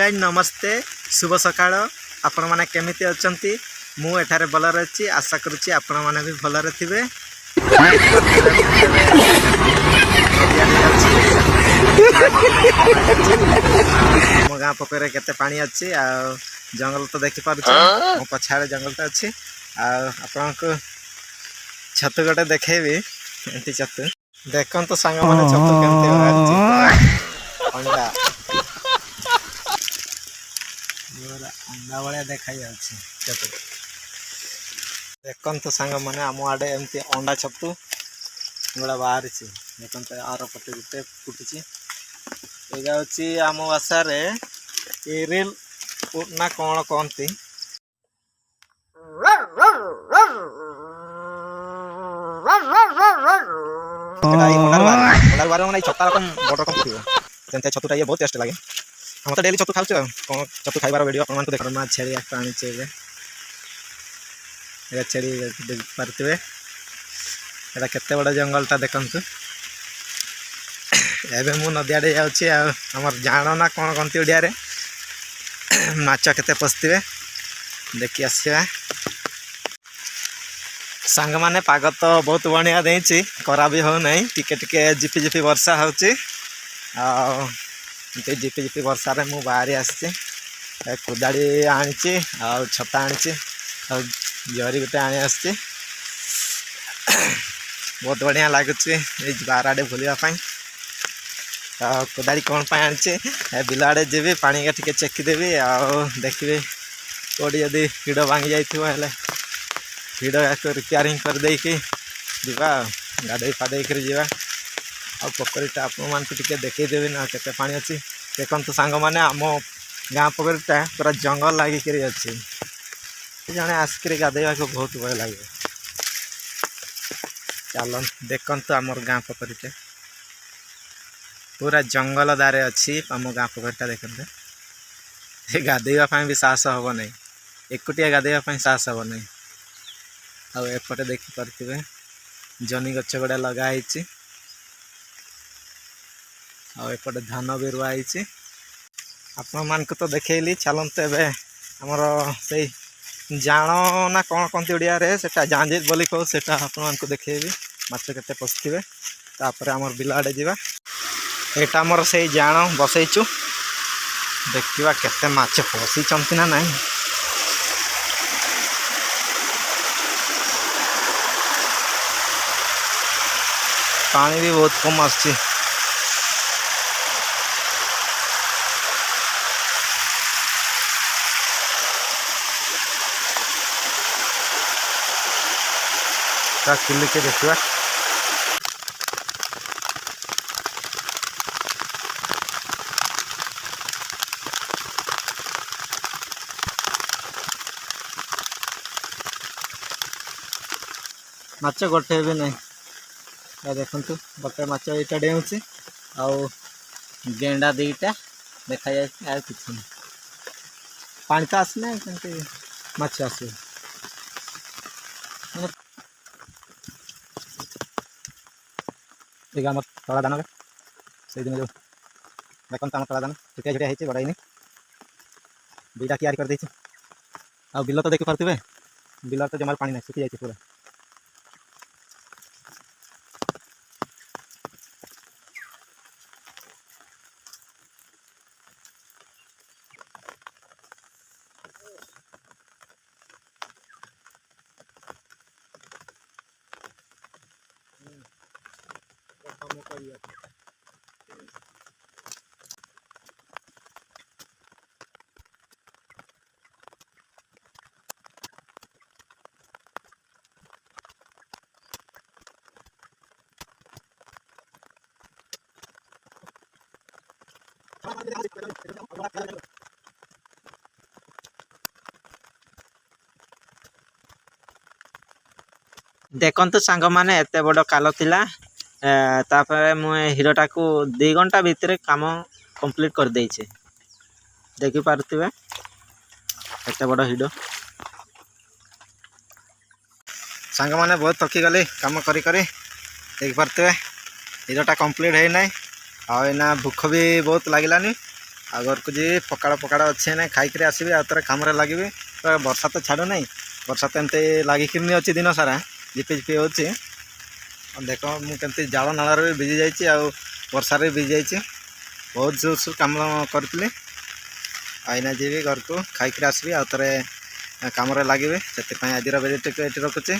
Guys नमस्ते शुभ सकाळ आपण माने केमिति अछंती मु एठारे भलरे अछि आशा करूची आपण माने भी भलरे थिबे मो गाँ पोखरे केते पानी अछि आ जंगल तो देखि पारुछ मो पछाड़े जंगल तो अछि आ आपण को छत गटे देखेबी एंती छत देखन तो संग माने छत केमते अछि अंडा अंडा भाया देखा देखन तो सांग मैंने आम आड़े एमती अंडा छतु गुड़ा बाहरी देखते आर पटे गोटे फुटी यहाँ आम भाषार एरिल ना कौन कहती छता रकम बड़ रकम थी छतुटा ये बहुत टेस्ट लगे हम तो डेली छतु खाऊ कौन छतु खाइबार वीडियो अपन देख छेड़ी आनी छेड़ी देख पारे यहाँ केते बड़ा जंगलटा देखु एवं मु नदी आड़े जामर जान ना कौन कहती ओडिया माछ केते पशुवे देखी आसवा सांग माने पाग तो बहुत बढ़िया देची करा भी हो नहीं टिके टिके जिपी जिपी वर्षा होची जिपी जिपी वर्षा रे मु बाहरी आसी कुदाड़ी आनी छता आनी जरी गोटे आनी आसी बहुत बढ़िया लगुच बार आड़े बुलापी कुदाड़ी कौन पाई आनी बिल आड़े जी पानी का टे चेकीदेवी देखिए कौटी जदि हिड़ भांगी जाइए हिड़ रिपेयरिंग कर देकी जीवा गाधे पाधे कर जीवा आ पोखरीटा आपके देखदेवी ना केते पानी अच्छी देखते सांग मैंने आम गाँ पोखरीटा पूरा जंगल लगिक अच्छी जड़े आसिक गाधेवा को बहुत भय लगे चल देखते आमर गाँ पोखरीटा पूरा जंगल दारे अच्छी आम गाँ पोखरीटा देखते गाधेवाई भी साहस हम नहीं एकुटिया गाधेवाई साहस हम नहीं आपटे देखिपे जनी गछ गुड़ा लगाई आपटे धान भी रुआई आपण मान को तो देखली चलते आमर से जान ना कौन कहती ओडिया से जांजित बोली कहो से आपको देखेबी माछ केते पशुवे तापर आमर बिल आड़े जावा यहाँ आमर से जान बसईचु देखा केते माछ पशि ना नहीं पानी भी बहुत कम आसी किल के देखा माछ गोटे भी नहीं देखु गोटे माछ यहाँ डेऊँची गेंडा दीटा देखा जाए कि पानी तो आसना कमी माछ आस आम तला दान से दिन जो देखते आम तला दान छुटिया छुटिया होती बड़ाई दुईटा क्यारी कर बिल तो देखी पारे बिल तो जमार पानी ना सुखी जाए पूरा देखते सांग मैंने एत बड़ काल थिला तापर मु हिरोटा को 2 घंटा भितर काम कंप्लीट कर देइछे देखि पारुथिबे एत बड़ हिडो सांग मैंने बहुत थकी गली काम करी करी देख पारुथिबे हिरोटा कंप्लीट है ना आना भूख भी बहुत लगलानी आ घर को जी पकाड़ पकाड़ अच्छे ना खाई आसबि आउे कम लगे वर्षा तो छाड़ ना वर्षा तो एमती लगिक अच्छी दिन सारा झिपी झिपी हो देख मुझे जाल नाल भी भिजी जाइए आ वर्षा भिजी जाइए बहुत जोर सोर कम करी आईना जी घर को खाई आसबि आउे कम लगे से आज भिडियो ये रखुचे।